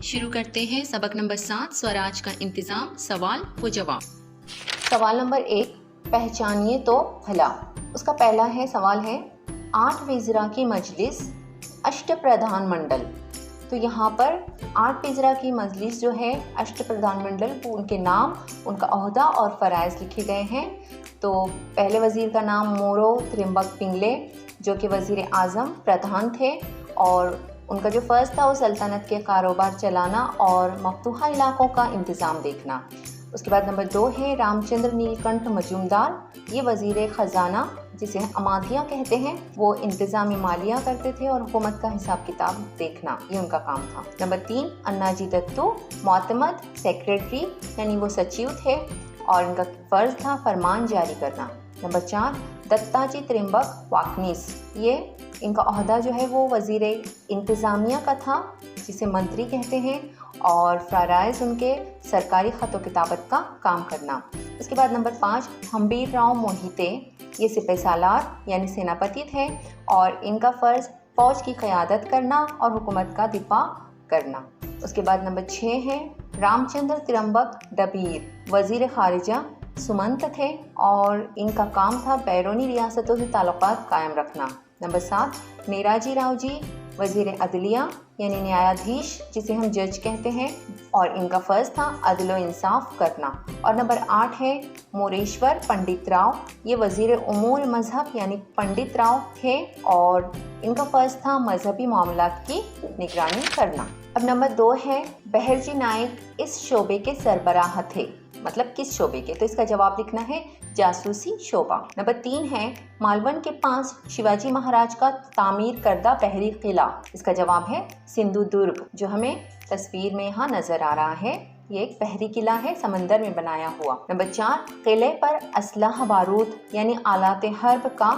शुरू करते हैं सबक नंबर 7 स्वराज का इंतज़ाम सवाल व जवाब। सवाल नंबर 1, पहचानिए तो भला। उसका पहला सवाल है 8 वज़ीरा की मजलिस अष्टप्रधान मंडल। तो यहाँ पर 8 वज़ीरा की मजलिस जो है अष्टप्रधान मंडल, वो उनके नाम, उनका ओहदा और फ़राइज़ लिखे गए हैं। तो पहले वज़ीर का नाम मोरो त्रिम्बक पिंगले, जो कि वज़ीर आज़म प्रधान थे, और उनका जो फ़र्ज़ था वो सल्तनत के कारोबार चलाना और मफतूहा इलाक़ों का इंतज़ाम देखना। उसके बाद नंबर 2 है रामचंद्र नीलकंठ मजूमदार। ये वज़ीर ख़ज़ाना, जिसे अमादिया कहते हैं, वो इंतज़ामी मालिया करते थे और हुकूमत का हिसाब किताब देखना, ये उनका काम था। नंबर 3 अन्नाजी दत्तो मोतमद सेक्रेटरी, यानी वो सचिव थे और इनका फ़र्ज़ था फरमान जारी करना। नंबर 4 दत्ताजी त्रिम्बक वाकनीस। ये इनका ओहदा जो है वो वज़ीर इंतज़ामिया का था, जिसे मंत्री कहते हैं, और फ़राइज़ उनके सरकारी ख़त व किताबत का काम करना। उसके बाद नंबर 5 हम्बीर राव मोहिते। ये सिपह सालार यानी सेनापति थे और इनका फ़र्ज़ फ़ौज की क़यादत करना और हुकूमत का दिफा करना। उसके बाद नंबर 6 है रामचंद्र त्रिम्बक डबीर। वज़ीर ख़ारिजा सुमंत थे और इनका काम था बैरूनी रियासतों से ताल्लुकात कायम रखना। नंबर 7 नेराजी राव जी, वज़ीर अदलिया यानी न्यायाधीश, जिसे हम जज कहते हैं, और इनका फ़र्ज़ था अदल व इंसाफ करना। और नंबर 8 है मोरेश्वर पंडित राव। ये वज़ीर उमूर मज़हब यानी पंडित राव थे और इनका फ़र्ज़ था मजहबी मामलात की निगरानी करना। अब नंबर 2 है बहरजी नायक इस शोबे के सरबराह थे। मतलब किस शोबे के? तो इसका जवाब लिखना है जासूसी शोबा। नंबर 3 है मालवण के पास शिवाजी महाराज का तामीर करदा बहरी किला। इसका जवाब है सिंधु दुर्ग, जो हमें तस्वीर में यहाँ नजर आ रहा है। ये एक बहरी किला है, समंदर में बनाया हुआ। नंबर 4 किले पर असलाह बारूद यानी आलात हर्ब का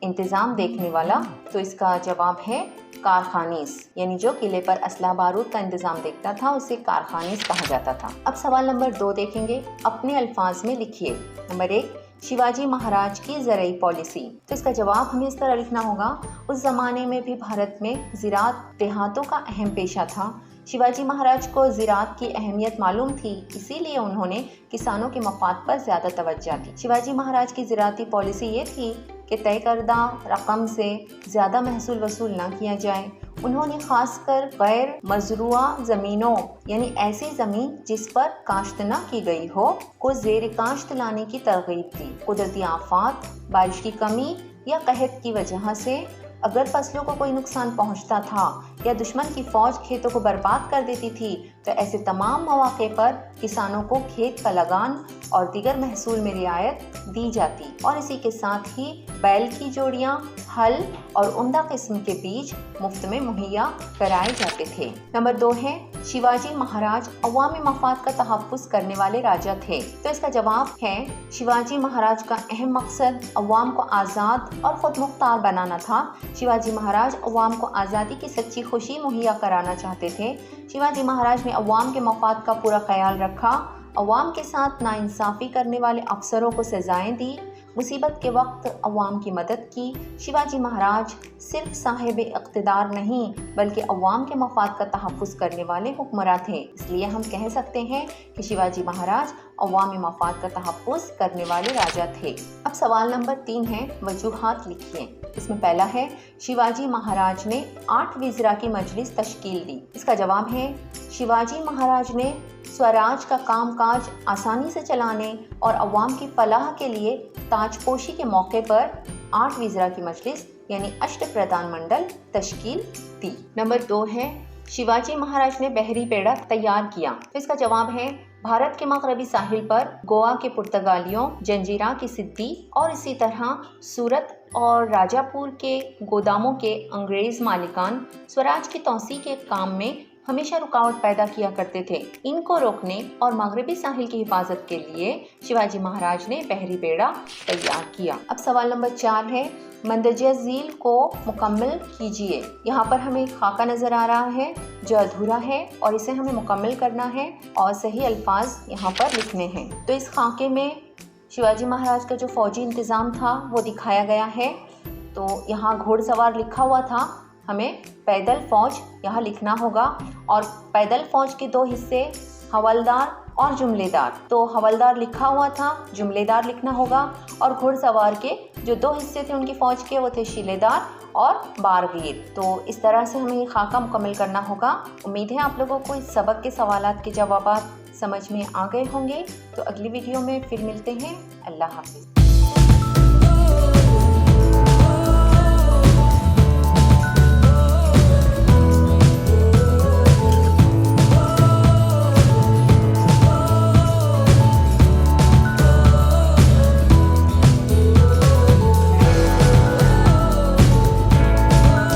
इंतज़ाम देखने वाला। तो इसका जवाब है कारखानीस, यानी जो किले पर असलाह बारूद का इंतज़ाम देखता था उसे कारखानीस कहा जाता था। अब सवाल नंबर 2 देखेंगे, अपने अल्फाज में लिखिए। नंबर 1 शिवाजी महाराज की ज़राई पॉलिसी। तो इसका जवाब हमें इस तरह लिखना होगा, उस ज़माने में भी भारत में ज़राअत देहातों का अहम पेशा था। शिवाजी महाराज को ज़राअत की अहमियत मालूम थी, इसीलिए उन्होंने किसानों के मफाद पर ज़्यादा तवज्जो दी। शिवाजी महाराज की ज़राअती पॉलिसी ये थी कि तय करदा रकम से ज़्यादा महसूल वसूल ना किया जाए। उन्होंने खासकर गैर मज़रूआ ज़मीनों यानी ऐसी ज़मीन जिस पर काश्त न की गई हो को ज़ेर काश्त लाने की तरगीब दी। कुदरती आफात, बारिश की कमी या कहत की वजह से अगर फसलों को कोई नुकसान पहुंचता था या दुश्मन की फौज खेतों को बर्बाद कर देती थी, तो ऐसे तमाम मौके पर किसानों को खेत का लगान और दीगर महसूल में रियायत दी जाती और इसी के साथ ही बैल की जोड़ियां, हल और उम्दा किस्म के बीज मुफ्त में मुहैया कराए जाते थे। नंबर 2 है शिवाजी महाराज अवामी मफाद का तहफ़्फ़ुज़ करने वाले राजा थे। तो इसका जवाब है शिवाजी महाराज का अहम मकसद अवाम को आज़ाद और खुद मुख्तार बनाना था। शिवाजी महाराज अवाम को आज़ादी की सच्ची खुशी मुहैया कराना चाहते थे। शिवाजी महाराज ने अवाम के मफाद का पूरा ख्याल रखा, अवाम के साथ नाइंसाफ़ी करने वाले अफसरों को सज़ाएं दी, मुसीबत के वक्त अवाम की मदद की। शिवाजी महाराज सिर्फ साहिब इक़्तिदार नहीं बल्कि अवाम के मफाद का तहफ़्फ़ुज़ करने वाले हुक्मरां थे। इसलिए हम कह सकते हैं कि शिवाजी महाराज अवामी मफाद का तहफ़्फ़ुज़ करने वाले राजा थे। अब सवाल नंबर 3 है वजूहात लिखिए। इसमें पहला है शिवाजी महाराज ने 8 वज़ीरा की मजलिस तश्कील दी। इसका जवाब है शिवाजी महाराज ने स्वराज का कामकाज आसानी से चलाने और अवाम की फलाह के लिए ताजपोशी के मौके पर 8 वज़ीरा की मजलिस यानी अष्टप्रधान मंडल तश्कील दी। नंबर 2 है शिवाजी महाराज ने बहरी बेड़ा तैयार किया। तो इसका जवाब है भारत के मगरबी साहिल पर गोवा के पुर्तगालियों, जंजीरा की सिद्दी और इसी तरह सूरत और राजापुर के गोदामों के अंग्रेज मालिकान स्वराज की तौसी के काम में हमेशा रुकावट पैदा किया करते थे। इनको रोकने और मगरबी साहिल की हिफाजत के लिए शिवाजी महाराज ने बहरी बेड़ा तैयार किया। अब सवाल नंबर 4 है मंदजिया झील को मुकम्मल कीजिए। यहाँ पर हमें एक खाका नजर आ रहा है जो अधूरा है और इसे हमें मुकम्मल करना है और सही अल्फाज यहाँ पर लिखने हैं। तो इस खाके में शिवाजी महाराज का जो फौजी इंतज़ाम था वो दिखाया गया है। तो यहाँ घोड़सवार लिखा हुआ था, हमें पैदल फौज यहाँ लिखना होगा। और पैदल फौज के दो हिस्से हवलदार और जुमलेदार, तो हवलदार लिखा हुआ था, जुमलेदार लिखना होगा। और घुड़सवार के जो दो हिस्से थे उनकी फ़ौज के, वो थे शिलेदार और बारगीर। तो इस तरह से हमें ये खाका मुकम्मल करना होगा। उम्मीद है आप लोगों को इस सबक के सवालात के जवाबात समझ में आ गए होंगे। तो अगली वीडियो में फिर मिलते हैं। अल्लाह हाफ़िज़।